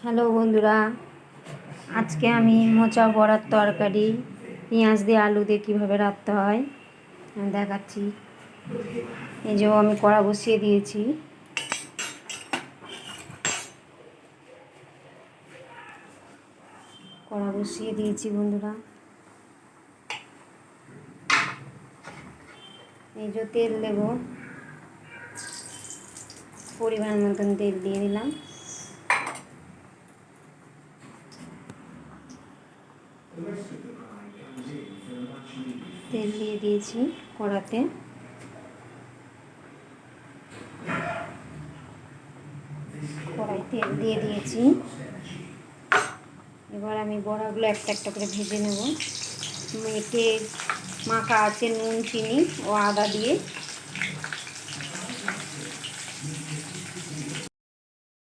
Hello বন্ধুরা, আজকে আমি মোচা বড়ার তরকারি পেঁয়াজ দিয়ে আলু দিয়ে কীভাবে রাঁধতে হয় আমি দেখাচ্ছি। এই যে আমি কড়া বসিয়ে দিয়েছি। বন্ধুরা, এই যে তেল দেব, পরিমাণ মতন তেল দিয়ে দিলাম। তেল দিয়ে দিয়েছি কড়াতে। কড়াই তেল দিয়ে দিয়েছি। এবার আমি বড়াগুলো একটা একটা করে ভেজে নেব। মেখে মাখা আছে নুন, চিনি ও আদা দিয়ে